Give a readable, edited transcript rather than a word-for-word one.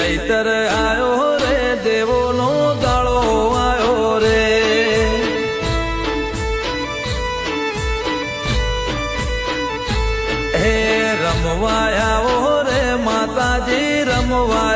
ચૈતર આયો રે દેવોનો દાળો આયો રે હે રમવા આવો રે માતાજી રમવા